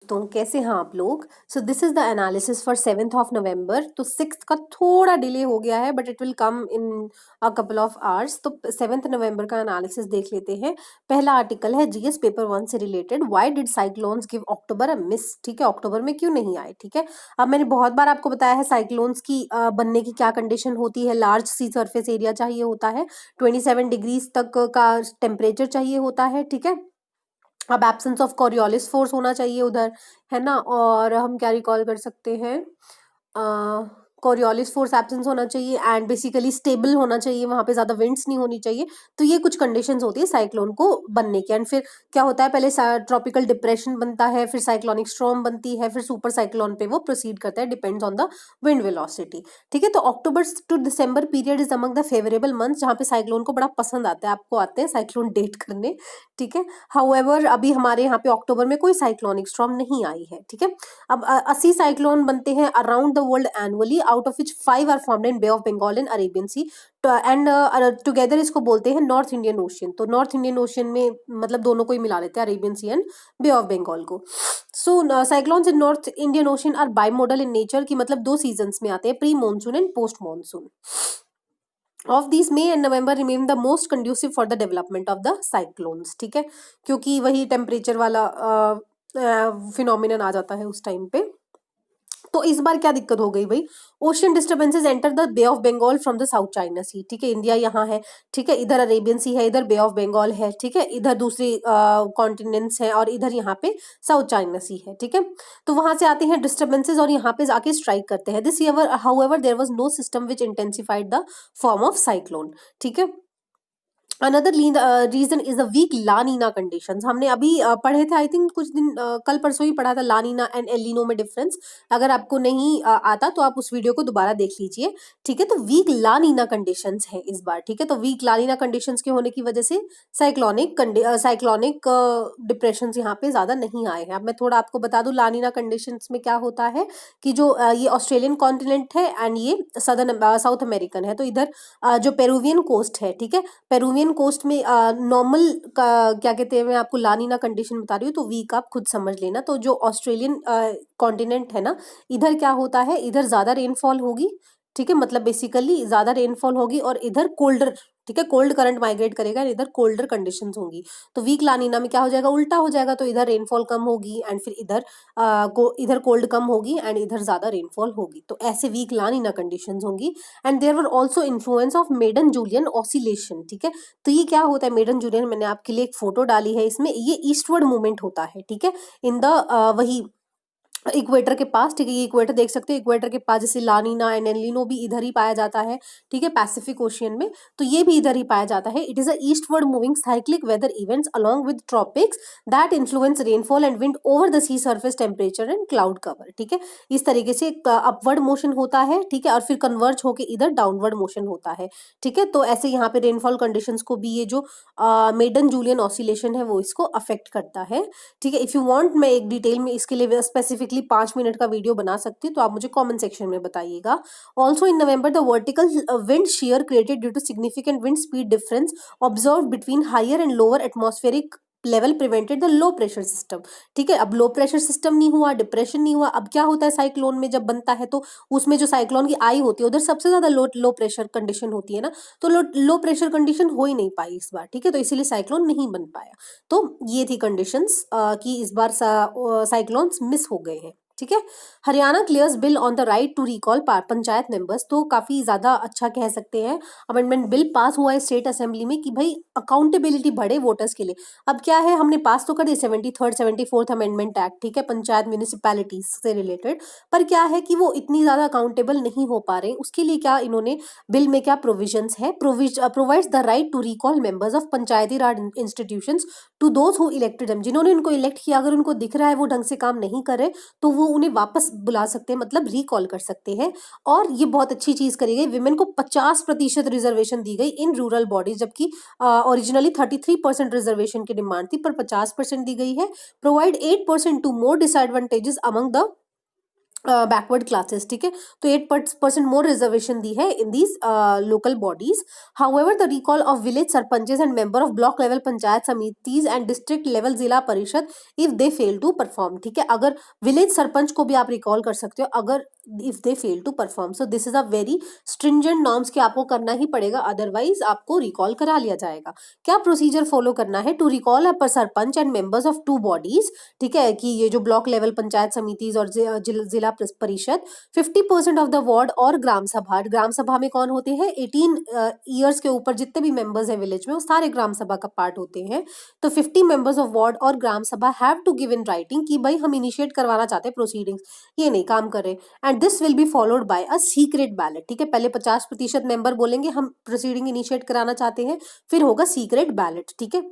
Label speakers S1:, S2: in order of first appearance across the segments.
S1: तो कैसे हैं आप लोग। सो this is the analysis for 7th of November। तो 6th का थोड़ा डिले हो गया है but it will come in a couple of hours. तो 7th November का एनालिसिस देख लेते हैं। पहला आर्टिकल है जीएस पेपर 1 से related, why did cyclones give October a miss. ठीक है, अक्टूबर में क्यों नहीं आए। ठीक है, अब मैंने बहुत बार आपको बताया है साइक्लोन्स की बनने की क्या कंडीशन होती है। लार्ज सी सरफेस एरिया चाहिए होता है, 27 डिग्रीज तक का टेम्परेचर चाहिए होता है। ठीक है, अब एब्सेंस ऑफ कॉरियोलिस फोर्स होना चाहिए उधर, है ना। और हम क्या रिकॉल कर सकते हैं, कॉरियोलिस फोर्स एब्सेंस होना चाहिए एंड बेसिकली स्टेबल होना चाहिए, वहां पे ज्यादा विंड्स नहीं होनी चाहिए। तो ये कुछ कंडीशंस होती है साइक्लोन को बनने की। एंड फिर क्या होता है, पहले ट्रॉपिकल डिप्रेशन बनता है, फिर साइक्लोनिक स्टॉर्म बनती है, फिर सुपर साइक्लोन पे वो प्रोसीड करता है, depends on the wind velocity. ठीक है, तो October to December period is among the favourable month, जहाँ पे साइक्लोन को बड़ा पसंद आता है, आपको आते हैं साइक्लोन डेट करने। ठीक है, हाउएवर अभी हमारे यहाँ पे अक्टूबर में कोई साइक्लोनिक स्टॉर्म नहीं आई है। ठीक है, अब 80 साइक्लोन बनते हैं around the world annually, out of which 5 are formed in Bay of Bengal and Arabian Sea and together इसको बोलते हैं नॉर्थ इंडियन ओशियन। तो नॉर्थ इंडियन ओशियन में मतलब दोनों को ही मिला लेते हैं, Arabian Sea and Bay of Bengal को। So cyclones in North Indian Ocean are bimodal in nature, की मतलब दो सीजन्स में आते हैं, pre monsoon and post monsoon. Of this may and November remain the most conducive for the development of the cyclones. ठीक है, क्योंकि वही टेम्परेचर वाला फिनोमिनन आ जाता है उस टाइम पे। तो इस बार क्या दिक्कत हो गई भाई, ocean disturbances enter the Bay of Bengal from the South China Sea. ठीक है, इंडिया यहाँ है, ठीक है, इधर अरेबियन सी है, इधर बे ऑफ बंगाल है, ठीक है, इधर दूसरी कॉन्टिनेंट्स हैं और इधर यहाँ पे साउथ चाइना सी है। ठीक है, तो वहां से आते हैं डिस्टर्बेंसेस और यहाँ पे जाके स्ट्राइक करते हैं। This year however there was no system which intensified the form of cyclone. ठीक है, another reason is the weak La Nina conditions. हमने अभी पढ़े थे, आई थिंक कुछ दिन कल परसों ही पढ़ा था, ला नीना एंड एल नीनो में डिफरेंस। अगर आपको नहीं आता तो आप उस वीडियो को दोबारा देख लीजिए। ठीक है, तो वीक ला नीना कंडीशंस है इस बार। ठीक है, तो वीक ला नीना कंडीशंस के होने की वजह से साइक्लोनिक डिप्रेशन यहाँ पे ज्यादा नहीं आए हैं। अब मैं थोड़ा आपको बता दूं ला नीना कंडीशंस में क्या होता है, कि जो ये ऑस्ट्रेलियन कॉन्टिनेंट है एंड ये सदर्न साउथ अमेरिकन है। तो इधर जो पेरुवियन कोस्ट है, ठीक है, पेरुवियन कोस्ट में नॉर्मल का क्या कहते हैं, मैं आपको लानीना कंडीशन बता रही हूँ, तो वीक आप खुद समझ लेना। तो जो ऑस्ट्रेलियन कॉन्टिनेंट है ना, इधर क्या होता है, इधर ज्यादा रेनफॉल होगी। ठीक है, मतलब बेसिकली ज्यादा रेनफॉल होगी और इधर कोल्डर, ठीक है, कोल्ड करंट माइग्रेट करेगा, इधर कोल्डर कंडीशंस होंगी। तो वीक लानीना में क्या हो जाएगा, उल्टा हो जाएगा। तो इधर रेनफॉल कम होगी एंड फिर इधर कोल्ड कम होगी एंड इधर ज्यादा रेनफॉल होगी। तो ऐसे वीक लानीना कंडीशंस होंगी। And there were also influence of Madden Julian oscillation. ठीक है, तो ये क्या होता है मेडन जूलियन, मैंने आपके लिए एक फोटो डाली है, इसमें ये ईस्टवर्ड मूवमेंट होता है। ठीक है, इन द वही इक्वेटर के पास। ठीक है, ये इक्वेटर देख सकते हैं, इक्वेटर के पास जैसे लानीना एंड एलिनो भी इधर ही पाया जाता है। ठीक है, पैसिफिक ओशियन में, तो ये भी इधर ही पाया जाता है। It is a eastward moving cyclic weather events along with tropics that influence rainfall and wind over the sea surface temperature and cloud cover. ठीक है, इस तरीके से अपवर्ड मोशन होता है। ठीक है, और फिर कन्वर्ज होकर इधर डाउनवर्ड मोशन होता है। ठीक है, तो ऐसे यहाँ पे रेनफॉल कंडीशंस को भी ये जो मेडन जूलियन ऑसिलेशन है वो इसको अफेक्ट करता है। ठीक है, इफ यू वांट मैं एक डिटेल में इसके लिए स्पेसिफिकली 5 मिनट का वीडियो बना सकती हूँ, तो आप मुझे कमेंट सेक्शन में बताइएगा। Also in November the vertical wind shear created due to significant wind speed difference observed between higher and lower atmospheric level prevented the low pressure system. ठीक है, अब लो प्रेशर सिस्टम नहीं हुआ, depression नहीं हुआ, अब क्या होता है साइक्लोन में जब बनता है, तो उसमें जो साइक्लोन की आई होती है उधर सबसे ज्यादा लो प्रेशर कंडीशन होती है ना, तो लो प्रेशर कंडीशन हो ही नहीं पाई इस बार। ठीक है, तो इसीलिए साइक्लोन नहीं बन पाया। तो ये थी कंडीशंस कि इस बार साइक्लोन्स मिस हो गए हैं। ठीक है, Haryana clears bill on the right to recall panchayat members. तो काफी ज्यादा अच्छा कह सकते हैं, अमेंडमेंट बिल पास हुआ है स्टेट असेंबली में कि भाई अकाउंटेबिलिटी बढ़े वोटर्स के लिए। अब क्या है, हमने पास तो कर दिया 73rd 74th अमेंडमेंट एक्ट, ठीक है, पंचायत म्यूनिसिपैलिटीज से रिलेटेड, पर क्या है कि वो इतनी ज्यादा अकाउंटेबल नहीं हो पा रहे। उसके लिए क्या इन्होंने बिल में क्या प्रोविजंस है, provides the right to recall members of Panchayati Raj institutions to those who elected them. जिन्होंने उनको इलेक्ट किया, अगर उनको दिख रहा है वो ढंग से काम नहीं कर रहे, तो वो उन्हें वापस बुला सकते हैं, मतलब रिकॉल कर सकते हैं। और ये बहुत अच्छी चीज करी गई, विमेन को 50% रिजर्वेशन दी गई इन रूरल बॉडीज, जबकि ओरिजिनली 33% रिजर्वेशन की डिमांड थी, पर 50% दी गई है। Provide 8% to more disadvantages among the backward classes, ठीक है। तो 8% मोर रिजर्वेशन दी है in these local bodies. However the recall of village sarpanches and member of block level panchayat samitis and district level zila parishad if they fail to perform, ठीक है। अगर village sarpanch को भी आप रिकॉल कर सकते हो अगर if they fail to perform. So this is a very stringent norms कि आपको करना ही पड़ेगा, अदरवाइज आपको रिकॉल करा लिया जाएगा। क्या प्रोसीजर फॉलो करना है to recall a sarpanch and members of 2 bodies, ठीक है, कि ये जो ब्लॉक लेवल पंचायत समितिज और जिला परिषद 50% ऑफ द वार्ड और ग्राम सभा में कौन होते हैं, 18 ईयर्स के ऊपर जितने भी मेंबर्स हैं विलेज में वो सारे ग्राम सभा का पार्ट होते हैं। तो 50 मेंबर्स ऑफ वार्ड और gram sabha have to give in writing कि भाई हम इनिशिएट करवाना चाहते हैं प्रोसीडिंग्स, ये नहीं काम कर रहे। And this will be followed by a secret ballot, ठीक है। पहले 50% मेंबर बोलेंगे हम प्रोसीडिंग इनिशिएट कराना चाहते हैं, फिर होगा सीक्रेट बैलेट, ठीक है।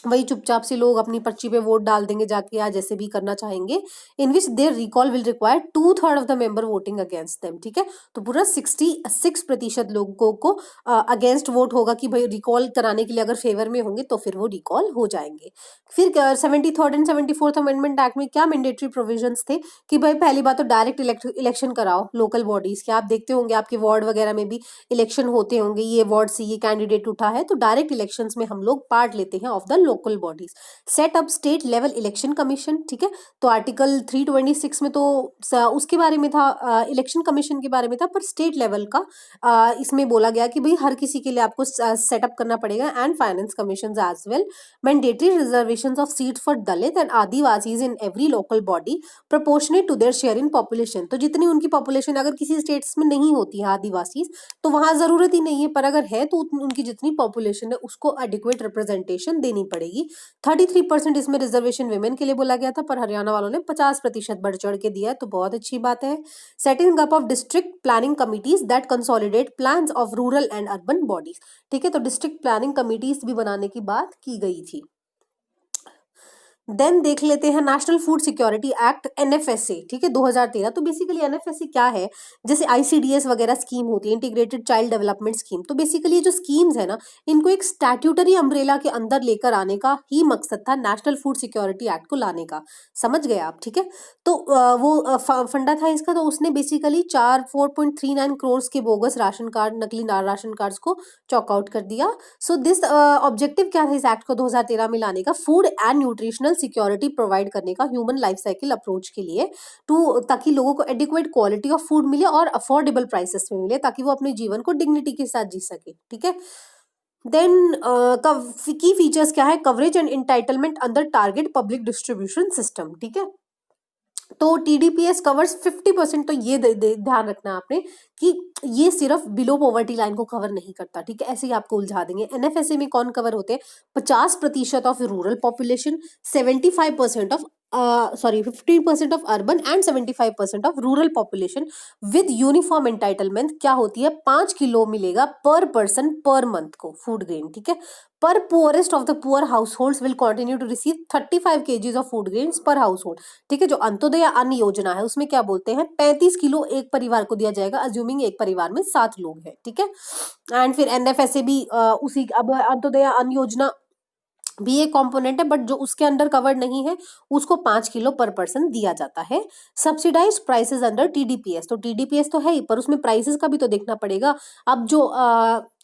S1: वही चुपचाप से लोग अपनी पर्ची पे वोट डाल देंगे जाके या जैसे भी करना चाहेंगे। In which their recall will require 2/3 of the member voting against them, ठीक है। तो पूरा 66% लोगों को अगेंस्ट वोट होगा कि भाई रिकॉल कराने के लिए अगर फेवर में होंगे तो फिर वो रिकॉल हो जाएंगे। फिर 73rd and 74th amendment act में क्या मैंडेटरी प्रोविजंस थे कि भाई पहली बात तो डायरेक्ट इलेक्शन कराओ लोकल बॉडीज के। आप देखते होंगे आपके वार्ड वगैरह में भी इलेक्शन होते होंगे, ये वार्ड से ये कैंडिडेट उठा है तो डायरेक्ट इलेक्शंस में हम लोग पार्ट लेते हैं of the local bodies. Set up state level election commission, ठीक है। तो आर्टिकल 326 में तो उसके बारे में था, इलेक्शन कमीशन के बारे में था, पर स्टेट लेवल का इसमें बोला गया कि भाई हर किसी के लिए आपको सेटअप करना पड़ेगा। And finance commission as well. Mandatory reservation of seat for Dalit and Adivasis in every local body proportionate to their share in population. तो जितनी उनकी पॉपुलेशन अगर किसी स्टेट्स में नहीं होती है आदिवासी तो वहां जरूरत ही नहीं है, पर अगर है तो उनकी जितनी पॉपुलेशन है उसको एडिक्वेट रिप्रेजेंटेशन देनी पड़ेगी। 33% इसमें रिजर्वेशन विमेन के लिए बोला गया था, पर हरियाणा वालों ने 50% बढ़ चढ़ के दिया है, तो बहुत अच्छी बात है। Setting up of district planning committees that consolidate plans of rural and urban bodies, ठीक है। तो डिस्ट्रिक्ट प्लानिंग कमिटीज भी बनाने की बात की गई थी। देन देख लेते हैं national food security act NFSA, ठीक है, 2013। तो बेसिकली एनएफएसए क्या है, जैसे आईसीडीएस वगैरह स्कीम होती है, इंटीग्रेटेड चाइल्ड डेवलपमेंट स्कीम। तो बेसिकली ये जो स्कीम्स है ना इनको एक स्टैट्यूटरी अम्ब्रेला के अंदर लेकर आने का ही मकसद था नेशनल फूड सिक्योरिटी एक्ट को लाने का, समझ गए आप, ठीक है। तो वो फंडा था इसका। तो उसने बेसिकली 4.39 करोड़ के बोगस राशन कार्ड, नकली राशन कार्ड्स को चॉकआउट कर दिया। सो दिस ऑब्जेक्टिव क्या था इस एक्ट को 2013 में लाने का, food and nutritional security provide करने का ह्यूमन लाइफ साइकिल अप्रोच के लिए, टू ताकि लोगों को एडिक्वेट क्वालिटी ऑफ फूड मिले और अफोर्डेबल प्राइसेस में मिले, ताकि वो अपने जीवन को डिग्निटी के साथ जी सके, ठीक है। देन की फीचर्स क्या है, coverage and entitlement under target public distribution system, ठीक है। तो टीडीपीएस कवर्स 50%। तो ये ध्यान रखना आपने कि ये सिर्फ बिलो पॉवर्टी लाइन को कवर नहीं करता, ठीक है, ऐसे ही आपको उलझा देंगे। एनएफएसए में कौन कवर होते हैं, 50% of rural population, 75% of 15% of urban and 75% of rural population with uniform entitlement. क्या होती है, 5 किलो मिलेगा पर पर्सन पर मंथ को फूड ग्रेन, ठीक है। पर poorest of the poor household will continue to receive 35 kgs of food grains per household, ठीक है। जो अंत्योदय अन्न योजना है उसमें क्या बोलते हैं, 35 किलो एक परिवार को दिया जाएगा, अज्यूमिंग एक परिवार में 7 लोग हैं, ठीक है। एंड फिर एनएफएसए भी उसी, अब अंत्योदय अन्न योजना भी एक कंपोनेंट है, बट जो उसके अंडर कवर्ड नहीं है उसको 5 किलो पर पर्सन दिया जाता है। Subsidise prices under TDPS. तो टीडीपीएस तो है ही, पर उसमें प्राइसेस का भी तो देखना पड़ेगा। अब जो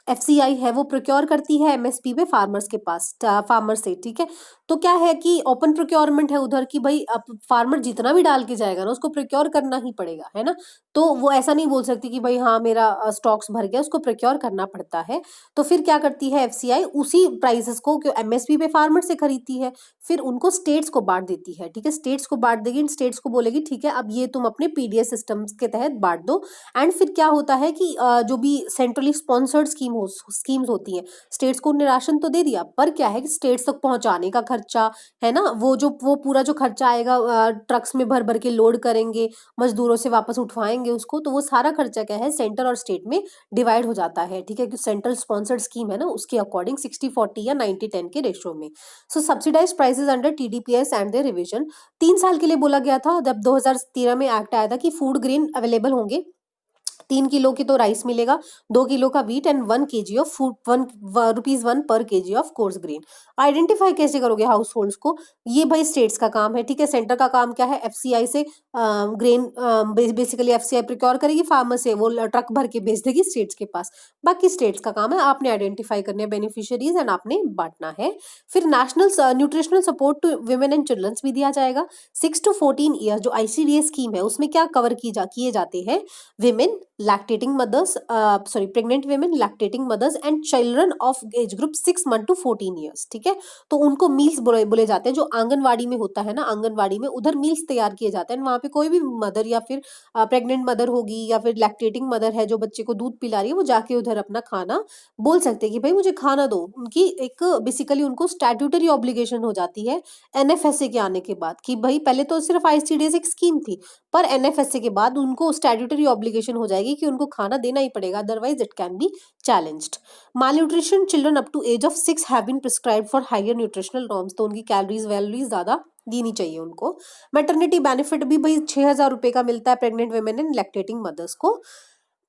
S1: एफसीआई है वो प्रोक्योर करती है एमएसपी पे फार्मर्स के पास, फार्मर से, ठीक है। तो क्या है कि ओपन प्रोक्योरमेंट है उधर की, भाई अब फार्मर जितना भी डाल के जाएगा ना उसको प्रोक्योर करना ही पड़ेगा, है ना। तो वो ऐसा नहीं बोल सकती कि भाई हाँ मेरा स्टॉक्स भर गया, उसको प्रोक्योर करना पड़ता है। तो फिर क्या करती है एफसीआई, उसी प्राइसेस को जो एमएसपी पे फार्मर से खरीदती है फिर उनको स्टेट्स को बांट देती है, ठीक है। स्टेट्स को बांट देगी, स्टेट्स को बोलेगी ठीक है अब ये तुम अपने पीडीएस सिस्टम के तहत बांट दो। एंड फिर क्या होता है कि जो भी सेंट्रली स्पॉन्सर्ड स्कीम्स होती हैं, स्टेट्स को उन्हें राशन तो दे दिया, पर क्या है कि स्टेट्स तक पहुंचाने का खर्चा है ना, वो पूरा जो खर्चा आएगा, ट्रक्स में भर भर के लोड करेंगे, मजदूरों से वापस उठवाएंगे उसको, तो वो सारा खर्चा क्या है सेंटर और स्टेट में डिवाइड हो जाता है, ठीक है। कि सेंट्रल स्पॉन्सर्ड स्कीम है ना उसके अकॉर्डिंग 60-40 या 90-10 के रेशियो में। So subsidise prices under TDPS and their revision 3 साल के लिए बोला गया था, जब 2013 में एक्ट आया था कि फूड ग्रेन अवेलेबल होंगे 3 किलो की तो राइस मिलेगा, 2 किलो का wheat and 1 kg of food, ₹1 पर KG of coarse grain. Identify कैसे करोगे हाउस होल्ड्स को? ये भाई स्टेट्स का काम है, ठीक है। सेंटर का काम क्या है? एफसीआई से ग्रेन, बेसिकली एफसीआई प्रिक्योर करेगी फार्मर से, वो ट्रक भर के भेज देगी स्टेट्स के पास। बाकी स्टेट्स का काम है, आपने आइडेंटिफाई करने हैं बेनिफिशियरीज एंड आपने बांटना है। फिर national nutritional support to women and childrens भी दिया जाएगा। 6 to 14 ईयर जो आईसीडीएस स्कीम है उसमें क्या कवर किए जाते हैं? Women, lactating mothers, pregnant women, lactating mothers and children of age group 6 month to 14 years, ठीक है। तो उनको मील्स बोले जाते हैं, जो आंगनवाड़ी में होता है ना, आंगनवाड़ी में उधर मील्स तैयार किए जाते हैं। वहां पे कोई भी मदर या फिर प्रेग्नेंट मदर होगी या फिर लैक्टेटिंग मदर है जो बच्चे को दूध पिला रही है, वो जाके उधर अपना खाना बोल सकते हैं कि भाई मुझे खाना दो। उनकी एक बेसिकली उनको स्टैट्यूटरी ऑब्लिगेशन हो जाती है एनएफएसए के आने के बाद, कि भाई पहले तो सिर्फ आईसीडीएस एक स्कीम थी, पर एनएफएसए के बाद उनको स्टैट्यूटरी ऑब्लिगेशन हो जाएगी कि उनको खाना देना ही पड़ेगा, otherwise it can be challenged. Malnutrition children up to age of 6 have been prescribed for higher nutritional norms, तो उनकी कैलोरीज वैलोरीज ज्यादा देनी चाहिए उनको। मैटरनिटी बेनिफिट भी भाई 6,000 रुपए का मिलता है pregnant women and lactating mothers को।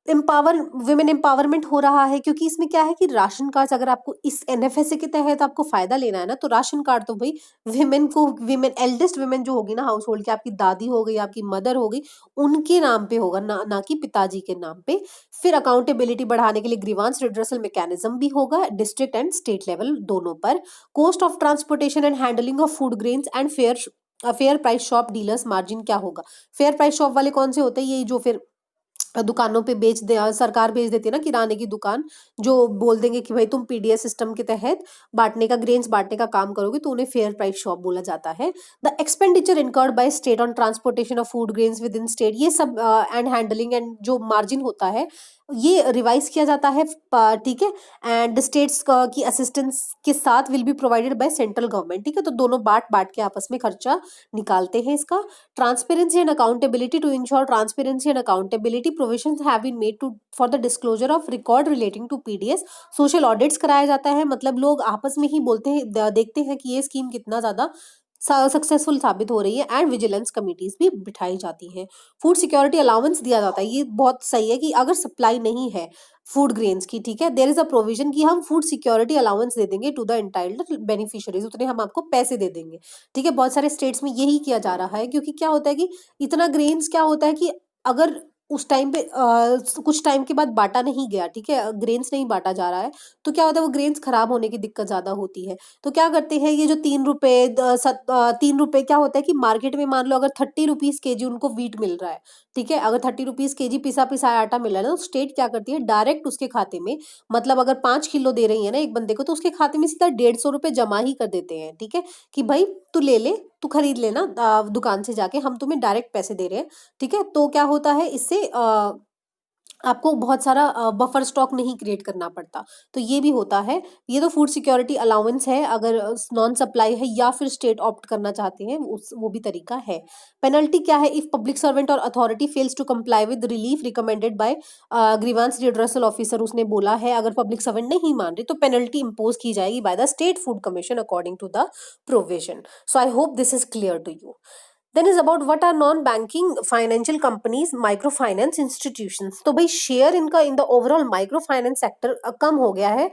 S1: विमेन एम्पावरमेंट हो रहा है, क्योंकि इसमें क्या है कि राशन कार्ड, अगर आपको इस एनएफएसए के तहत आपको फायदा लेना है ना, तो राशन कार्ड तो भाई विमेन एल्डेस्ट विमेन जो होगी ना हाउस होल्ड की, आपकी दादी हो गई, आपकी मदर हो गई, उनके नाम पे होगा, ना कि पिताजी के नाम पे। फिर अकाउंटेबिलिटी बढ़ाने के लिए ग्रीवांस रिड्रेसल मैकेनिज्म भी होगा डिस्ट्रिक्ट एंड स्टेट लेवल दोनों पर। Cost of transportation and handling of food grains and fair price shop dealers margin क्या होगा? फेयर प्राइस शॉप वाले कौन से होते हैं? ये जो फिर दुकानों पे बेच दे, सरकार भेज देती है ना किराने की दुकान, जो बोल देंगे कि भाई तुम पीडीएस सिस्टम के तहत बांटने का, ग्रेन्स बांटने का काम करोगे, तो उन्हें फेयर प्राइस शॉप बोला जाता है। The expenditure incurred by state on transportation of food grains with in state, ये सब एंड हैंडलिंग एंड जो मार्जिन होता है ये रिवाइज किया जाता है, ठीक है। एंड स्टेट्स की असिस्टेंस के साथ will be provided by central government, ठीक है। तो दोनों बांट के आपस में खर्चा निकालते हैं इसका। Transparency and accountability, to ensure transparency and accountability provisions have been made to for the disclosure of record relating to PDS. Social audits कराया जाता है, मतलब लोग आपस में ही बोलते हैं, देखते हैं कि ये स्कीम कितना ज्यादा सक्सेसफुल साबित हो रही है, एंड विजिलेंस कमिटीज भी बिठाई जाती हैं। फूड सिक्योरिटी अलाउंस दिया जाता है, ये बहुत सही है कि अगर सप्लाई नहीं है फूड ग्रेन्स की, ठीक है, देयर इज अ प्रोविजन कि हम फूड सिक्योरिटी अलाउंस दे देंगे टू द एंटाइटल्ड बेनिफिशियरीज, उतने हम आपको पैसे दे देंगे, ठीक है। बहुत सारे स्टेट्स में यही किया जा रहा है, क्योंकि क्या होता है कि इतना ग्रेन्स क्या होता है कि अगर उस टाइम पे कुछ टाइम के बाद बांटा नहीं गया, ठीक है, ग्रेन्स नहीं बांटा जा रहा है, तो क्या होता है वो ग्रेन्स खराब होने की दिक्कत ज्यादा होती है। तो क्या करते हैं, ये जो 3 रुपए 3 रुपए क्या होता है कि मार्केट में मान लो अगर 30 रुपीज केजी उनको व्हीट मिल रहा है, ठीक है, अगर 30 रुपीज केजी पिसा पिसाया आटा मिल रहा है ना, तो स्टेट क्या करती है डायरेक्ट उसके खाते में, मतलब अगर 5 किलो दे रही है ना एक बंदे को, तो उसके खाते में सीधा 150 रुपए जमा ही कर देते हैं, ठीक है, कि भाई तू ले ले, तू खरीद लेना दुकान से जाके, हम तुम्हें डायरेक्ट पैसे दे रहे हैं, ठीक है। तो क्या होता है इससे आपको बहुत सारा बफर स्टॉक नहीं क्रिएट करना पड़ता, तो ये भी होता है। ये तो फूड सिक्योरिटी अलाउंस है, अगर नॉन सप्लाई है या फिर स्टेट ऑप्ट करना चाहते हैं, वो भी तरीका है। पेनल्टी क्या है? इफ पब्लिक सर्वेंट और authority fails to comply with relief recommended by grievance redressal officer, उसने बोला है अगर पब्लिक सर्वेंट नहीं मान रही तो पेनल्टी इंपोज की जाएगी by the state food commission according to the provision. So I hope this is clear to you. Then is about what are non-banking financial companies, microfinance institutions. तो भाई share इनका in the overall microfinance sector कम हो गया है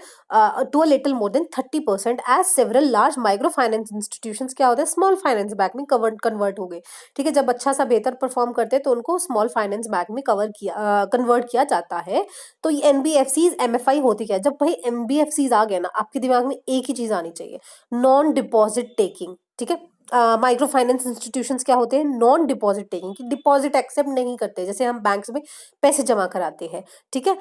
S1: to a little more than 30%, as several large microfinance institutions क्या होता है स्मॉल फाइनेंस बैंक में कन्वर्ट हो गए, ठीक है। जब अच्छा सा बेहतर परफॉर्म करते हैं तो उनको स्मॉल फाइनेंस बैंक में कन्वर्ट किया जाता है। तो ये एनबीएफसीज एमएफआई होती क्या है? जब भाई एनबीएफसीज आ गए ना, आपके दिमाग में एक ही चीज आनी चाहिए, नॉन डिपॉजिट टेकिंग, ठीक है। माइक्रो फाइनेंस इंस्टीट्यूशंस क्या होते हैं? नॉन डिपॉजिट टेकिंग, की डिपॉजिट एक्सेप्ट नहीं करते, जैसे हम बैंक्स में पैसे जमा कराते हैं, ठीक है।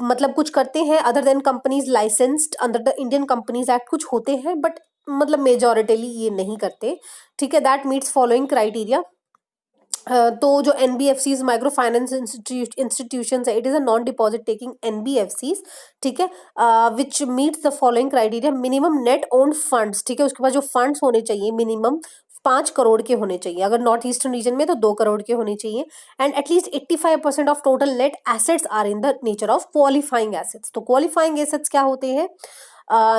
S1: मतलब कुछ करते हैं other than companies licensed under the Indian companies act, कुछ होते हैं बट मतलब मेजॉरिटीली ये नहीं करते, ठीक है। That meets following criteria. तो जो एनबीएफसीज माइक्रो फाइनेंस इंस्टीट्यूशंस है, it is a non deposit taking NBFCs, ठीक है, विच meets the following criteria. Minimum net owned funds, ठीक है, उसके बाद जो फंड्स होने चाहिए मिनिमम 5 करोड़ के होने चाहिए, अगर नॉर्थ ईस्टर्न रीजन में तो 2 करोड़ के होने चाहिए। And at least 85% of total net assets are in the nature of qualifying assets. तो क्वालिफाइंग एसेट्स क्या होते हैं?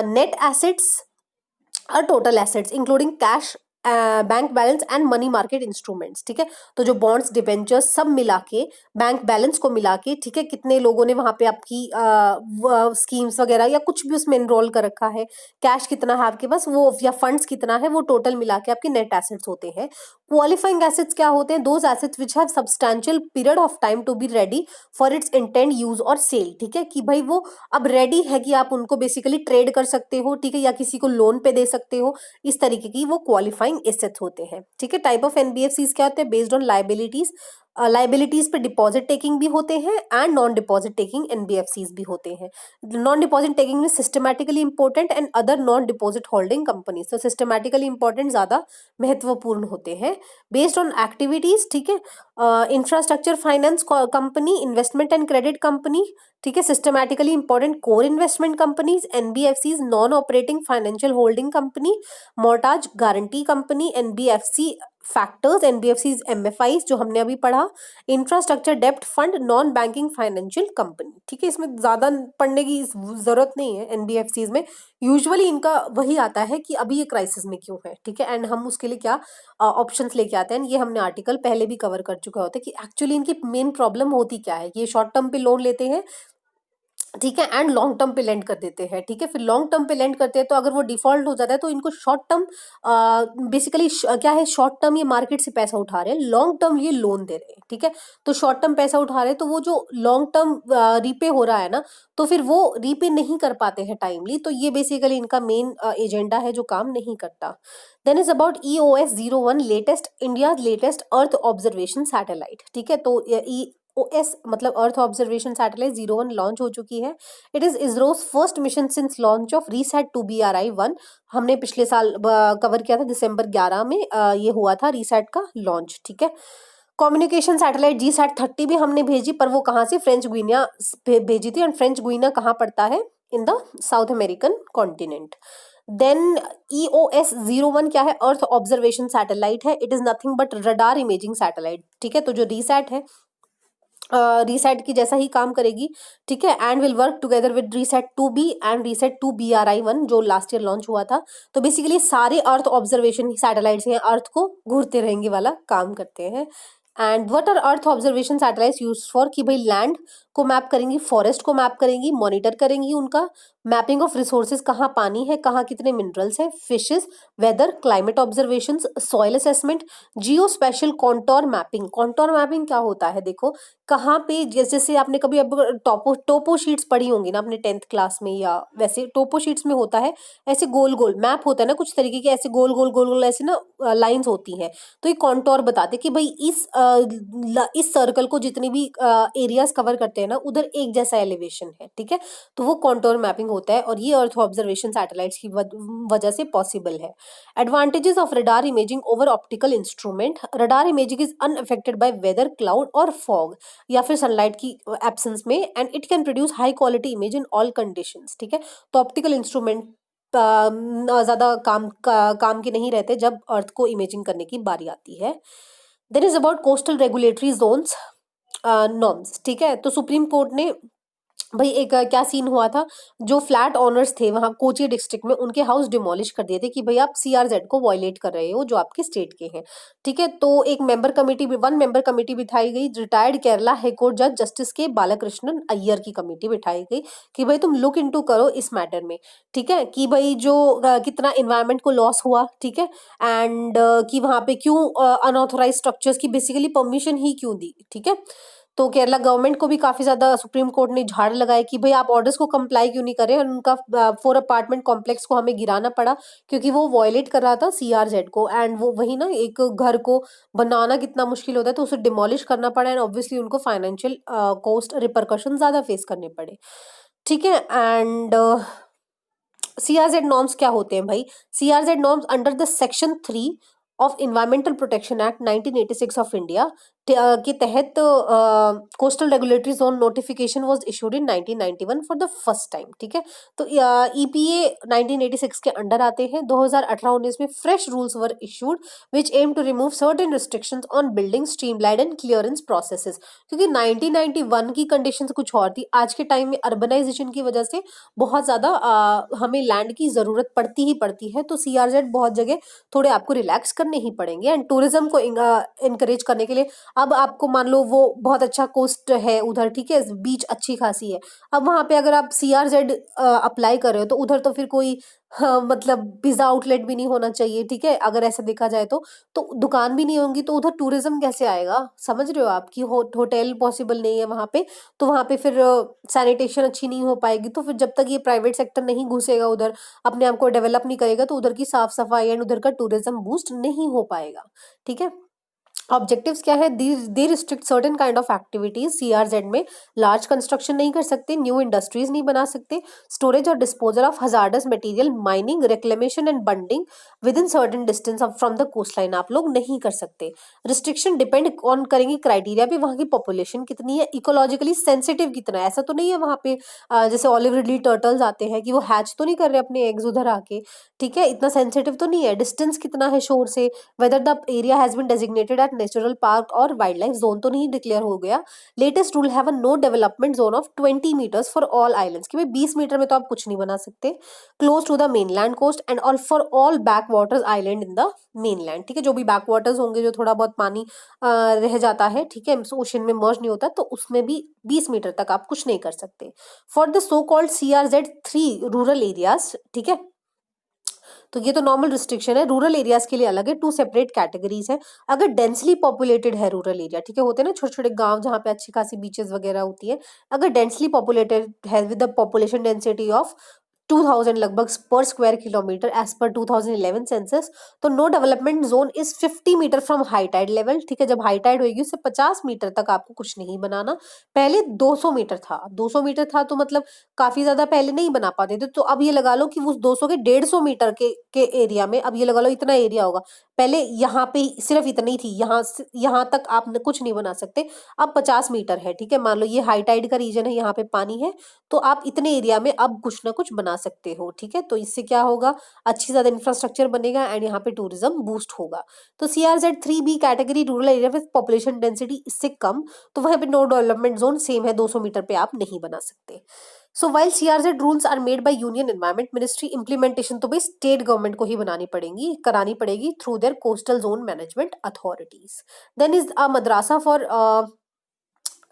S1: नेट एसेट्स और total assets including cash bank balance and money market instruments, ठीक है। तो जो बॉन्ड्स, डिबेंचर्स सब मिला के, बैंक बैलेंस को मिला के, ठीक है, कितने लोगों ने वहां पे आपकी स्कीम्स वगैरह या कुछ भी उसमें इनरोल कर रखा है, कैश कितना है आपके पास वो, या फंड्स कितना है, वो टोटल मिला के आपके नेट एसेट्स होते हैं। क्वालिफाइंग एसेट्स क्या होते हैं? Those assets which have substantial period of time to be ready for its intend use और सेल, ठीक है, कि भाई वो अब रेडी है कि आप उनको बेसिकली ट्रेड कर सकते हो, ठीक है, या किसी को लोन पे दे सकते हो, इस तरीके की वो क्वालिफाइंग एसेट्स होते हैं, ठीक है। टाइप ऑफ एनबीएफसीज क्या होते हैं? बेस्ड ऑन लाइबिलिटीज, लाइबिलिटीज पे डिपॉजिट टेकिंग भी होते हैं and non deposit taking NBFCs भी होते हैं। नॉन डिपॉजिट टेकिंग में systematically important and other non deposit holding companies, तो सिस्टमैटिकली इंपॉर्टेंट ज्यादा महत्वपूर्ण होते हैं। बेस्ड ऑन एक्टिविटीज, ठीक है, infrastructure finance company, investment and credit company, ठीक है, systematically important core investment companies, NBFCs, non operating financial holding company, mortgage guarantee company, NBFC factors, NBFCs MFIs जो हमने अभी पढ़ा, इंफ्रास्ट्रक्चर डेप्ट fund, non banking financial company, ठीक है। इसमें ज्यादा पढ़ने की जरूरत नहीं है एनबीएफसीज में, यूजुअली इनका वही आता है कि अभी ये क्राइसिस में क्यों है, ठीक है, एंड हम उसके लिए क्या ऑप्शंस लेके आते हैं। ये हमने आर्टिकल पहले भी कवर कर चुका होता है कि एक्चुअली इनकी मेन प्रॉब्लम होती क्या है। ये शॉर्ट टर्म पे लोन लेते हैं, ठीक है, एंड लॉन्ग टर्म पे लेंड कर देते हैं, ठीक है। फिर लॉन्ग टर्म पे लेंड करते हैं तो अगर वो डिफॉल्ट हो जाता है तो इनको शॉर्ट टर्म, बेसिकली क्या है, शॉर्ट टर्म ये मार्केट से पैसा उठा रहे हैं, लॉन्ग टर्म ये लोन दे रहे हैं, ठीक है। तो शॉर्ट टर्म पैसा उठा रहे हैं तो वो जो लॉन्ग टर्म रीपे हो रहा है ना, तो फिर वो रीपे नहीं कर पाते हैं टाइमली, तो ये बेसिकली इनका मेन एजेंडा है जो काम नहीं करता। Then is about EOS-01, latest India latest earth observation satellite, ठीक है। तो OS मतलब अर्थ ऑब्जर्वेशन सैटेलाइट 01 लॉन्च हो चुकी है। It is ISRO's first mission since launch of RISAT 2BRI-1। हमने पिछले साल कवर किया था, दिसंबर 11 में ये हुआ था रीसैट का लॉन्च, ठीक है। कम्युनिकेशन सैटेलाइट GSAT-30 भी हमने भेजी, पर वो कहाँ से, फ्रेंच गुइनिया भेजी थी, एंड फ्रेंच गुइनिया कहाँ पड़ता है? In the South American continent. Then EOS-01 क्या है? अर्थ ऑब्जर्वेशन सैटेलाइट है। It is nothing but radar imaging satellite, ठीक है। तो जो रीसैट है, रीसेट की जैसा ही काम करेगी, ठीक है, and will work together with रीसेट-2B एंड रीसेट-2BRI-1 जो लास्ट ईयर लॉन्च हुआ था। तो बेसिकली सारे अर्थ ऑब्जर्वेशन सैटेलाइट्स हैं, अर्थ को घूरते रहेंगे वाला काम करते हैं। And what are earth observation satellites use for? कि भाई लैंड को मैप करेंगी, फॉरेस्ट को मैप करेंगी, मॉनिटर करेंगी उनका, मैपिंग ऑफ रिसोर्सेज, कहाँ पानी है, कहाँ कितने मिनरल्स हैं, fishes, weather, climate observations, soil assessment, geo spatial contour mapping. Contour mapping क्या होता है? देखो, कहाँ पे जैसे आपने कभी अब टोपो शीट्स पढ़ी होंगी ना अपने 10th क्लास में, या वैसे टोपो शीट्स में होता है ऐसे गोल गोल मैप होता है ना, कुछ तरीके के ऐसे गोल गोल गोल गोल ऐसे ना लाइंस होती हैं। तो ये कॉन्टोर बताते कि भाई इस सर्कल को जितनी भी एरियाज कवर करते हैं ना, उधर एक जैसा एलिवेशन है, ठीक है। तो वो कॉन्टोर मैपिंग होता है, और ये अर्थ ऑब्जर्वेशन सैटेलाइट्स की वजह से पॉसिबल है। Advantages of radar imaging over optical instrument. Radar imaging is unaffected by weather, cloud और फॉग, या फिर सनलाइट की एब्सेंस में, and it can produce high quality image in all conditions, ठीक है। तो ऑप्टिकल इंस्ट्रूमेंट ज्यादा काम के नहीं रहते जब अर्थ को इमेजिंग करने की बारी आती है। Then is about coastal regulatory zones norms, ठीक है। तो सुप्रीम कोर्ट ने भाई एक क्या सीन हुआ था, जो फ्लैट ओनर्स थे वहां कोची डिस्ट्रिक्ट में, उनके हाउस डिमोलिश कर दिए थे कि भाई आप CRZ को वायलेट कर रहे हो जो आपके स्टेट के हैं, ठीक है। तो एक वन मेंबर कमेटी बिठाई गई, रिटायर्ड केरला हाईकोर्ट जज जस्टिस के बालाकृष्णन अय्यर की कमेटी बिठाई गई कि भाई तुम लुक इनटू करो इस मैटर में, ठीक है, कि भाई जो कितना इन्वायरमेंट को लॉस हुआ, ठीक है, एंड कि वहां पे क्यों अनऑथोराइज स्ट्रक्चर्स की बेसिकली परमिशन ही क्यों दी, ठीक है। तो केरला गवर्नमेंट को भी काफी ज्यादा सुप्रीम कोर्ट ने झाड़ लगाया कि भाई आप ऑर्डर्स को कंप्लाई क्यों नहीं कर रहे, और उनका 4 अपार्टमेंट कॉम्प्लेक्स को हमें गिराना पड़ा क्योंकि वो वॉयलेट कर रहा था CRZ को, एंड वो वही ना, एक घर को बनाना कितना मुश्किल होता है, तो उसे डिमोलिश करना पड़ा, एंड ऑब्वियसली उनको फाइनेंशियल कॉस्ट रिपरकशन ज्यादा फेस करने पड़े, ठीक है। एंड CRZ नॉर्म्स क्या होते हैं भाई? CRZ norms under the section 3 of environmental protection act 1986 of India के तहत coastal regulatory zone notification was issued in 1991 for the first time, ठीक है। तो ईपीए 1986 के अंडर आते हैं। 2018-19 में fresh rules were issued which aim to remove certain restrictions on building, streamline and clearance processes, क्योंकि 1991 की कंडीशंस कुछ और थी। आज के टाइम में अर्बनाइजेशन की वजह से बहुत ज़्यादा हमें लैंड की ज़रूरत पड़ती ही पड़ती है, तो सीआरजेड बहुत जगह थोड़े आपको रिलैक्स करने ही पड़ेंगे। एंड टूरिज्म को इनकरेज करने के लिए अब आपको मान लो वो बहुत अच्छा कोस्ट है उधर, ठीक है, बीच अच्छी खासी है, अब वहां पे अगर आप सीआरजेड अप्लाई कर रहे हो तो उधर तो फिर कोई मतलब पिज्जा आउटलेट भी नहीं होना चाहिए, ठीक है, अगर ऐसा देखा जाए तो दुकान भी नहीं होंगी, तो उधर टूरिज्म कैसे आएगा, समझ रहे हो आप कि होटल पॉसिबल नहीं है वहां पे, तो वहां पे फिर सैनिटेशन अच्छी नहीं हो पाएगी, तो फिर जब तक ये प्राइवेट सेक्टर नहीं घुसेगा उधर, अपने आप को डेवलप नहीं करेगा, तो उधर की साफ सफाई एंड उधर का टूरिज्म बूस्ट नहीं हो पाएगा, ठीक है। ऑब्जेक्टिव्स क्या है, they restrict certain kind of activities. CRZ में लार्ज कंस्ट्रक्शन नहीं कर सकते, न्यू इंडस्ट्रीज नहीं बना सकते, स्टोरेज और disposal of hazardous material, mining, reclamation and bunding within certain distance from the coast line आप लोग नहीं कर सकते। रिस्ट्रिक्शन डिपेंड ऑन करेंगे क्राइटेरिया पे, वहां की पॉपुलेशन कितनी है, इकोलॉजिकली सेंसिटिव कितना है, ऐसा तो नहीं है वहां पे जैसे ऑलिव रिडली टर्टल्स आते हैं कि वो हैच तो नहीं कर रहे अपने एग्स उधर आके, ठीक है, इतना सेंसिटिव तो नहीं है। डिस्टेंस कितना है शोर से, whether the area has been designated at natural park और वाइल्ड लाइफ जोन तो नहीं डिक्लेयर हो गया। Latest rule have a no development zone of 20 meters for all islands, कि भाई 20 मीटर में तो आप कुछ नहीं बना सकते। Close to the mainland coast and all for all backwaters island in the mainland, ठीक है, जो भी बैक वाटर्स होंगे, जो थोड़ा बहुत पानी रह जाता है, ठीक है, ओशन में मर्ज नहीं होता, तो उसमें भी 20 मीटर तक आप कुछ नहीं कर सकते। For the so called CRZ3 rural areas, ठीक है, तो ये तो नॉर्मल रिस्ट्रिक्शन है। रूरल एरियाज के लिए अलग है, टू सेपरेट कैटेगरीज है। अगर डेंसली पॉपुलेटेड है रूरल एरिया, ठीक है, होते हैं ना छोटे छोटे गांव जहाँ पे अच्छी खासी बीचेस वगैरह होती है, अगर डेंसली पॉपुलेटेड है with the population density of 2000 लगभग पर square kilometre as per 2011 census, तो no development zone is 50 meter from high tide level, ठीक है, जब हाई टाइड होगी उससे 50 मीटर तक आपको कुछ नहीं बनाना। पहले 200 मीटर था, 200 मीटर था तो मतलब काफी ज्यादा पहले नहीं बना पाते थे, तो अब ये लगा लो कि उस 200 के 150 मीटर के एरिया में अब ये लगा लो इतना एरिया होगा। पहले यहाँ पे सिर्फ इतनी थी, यहाँ तक आप कुछ नहीं बना सकते, अब 50 मीटर है, ठीक है, मान लो ये हाई टाइड का रीजन है, यहाँ पे पानी है, तो आप इतने एरिया में अब कुछ ना कुछ बना सकते हो, ठीक है, तो इससे क्या होगा, अच्छी ज्यादा इंफ्रास्ट्रक्चर बनेगा एंड यहाँ पे टूरिज्म बूस्ट होगा। तो CRZ3B category rural area with population density इससे कम, तो वहां पे नो डेवलपमेंट जोन सेम है, 200 मीटर पे आप नहीं बना सकते। So while CRZ rules are made by union environment ministry, implementation तो भाई स्टेट गवर्नमेंट को ही करानी पड़ेगी through their coastal zone management authorities. Then is a madrasa for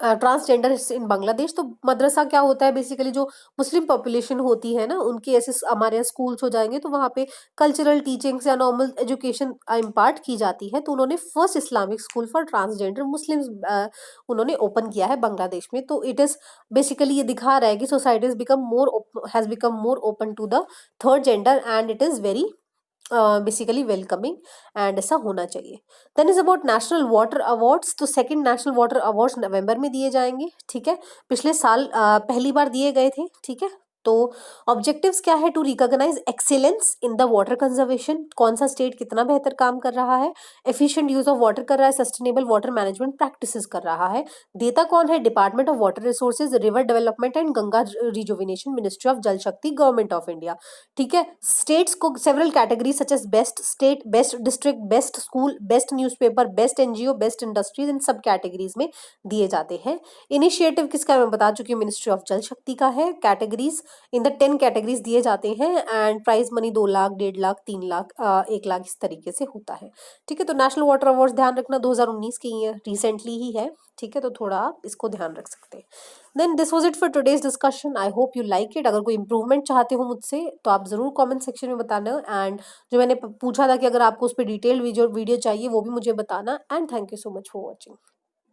S1: transgender in Bangladesh. तो मदरसा क्या होता है, बेसिकली जो मुस्लिम पॉपुलेशन होती है ना, उनके ऐसे हमारे यहाँ स्कूल्स हो जाएंगे, तो वहाँ पे कल्चरल टीचिंग्स या नॉर्मल एजुकेशन इम्पार्ट की जाती है। तो उन्होंने first Islamic school for transgender Muslims उन्होंने ओपन किया है बांग्लादेश में। तो इट इज बेसिकली ये दिखा रहा है कि society has become more open to the third gender and it is very basically welcoming, and ऐसा होना चाहिए। Then is about national water awards. तो सेकंड नेशनल वाटर अवार्ड्स नवंबर में दिए जाएंगे, ठीक है, पिछले साल पहली बार दिए गए थे, ठीक है। तो ऑब्जेक्टिव्स क्या है, to recognize excellence in the water conservation, कौन सा स्टेट कितना बेहतर काम कर रहा है, एफिशिएंट यूज ऑफ वाटर कर रहा है, सस्टेनेबल वाटर मैनेजमेंट प्रैक्टिसेस कर रहा है। देता कौन है, department of water resources, river development and Ganga rejuvenation, ministry of Jal Shakti, government of India, ठीक है। स्टेट्स को several categories such as best state, best district, best school, best newspaper, best NGO, best industries, इन सब कैटेगरीज में दिए जाते हैं। Initiative किसका मैं बता चुकी हूँ, मिनिस्ट्री ऑफ जल शक्ति का है। कैटेगरीज इन द 10 कैटेगरीज दिए जाते हैं and prize money 2 lakh, 1.5 lakh, 3 lakh, 1 lakh, इस तरीके से होता है, ठीक है। तो नेशनल वाटर अवार्ड ध्यान रखना 2019 की ही है, रिसेंटली ही है, ठीक है, तो थोड़ा आप इसको ध्यान रख सकते हैं। Then this was it for today's discussion, I hope you like it. अगर कोई इंप्रूवमेंट चाहते हो मुझसे तो आप जरूर कमेंट सेक्शन में बताना, एंड जो मैंने पूछा था कि अगर आपको उस पर डिटेल वीडियो चाहिए वो भी मुझे बताना, and thank you so much for watching.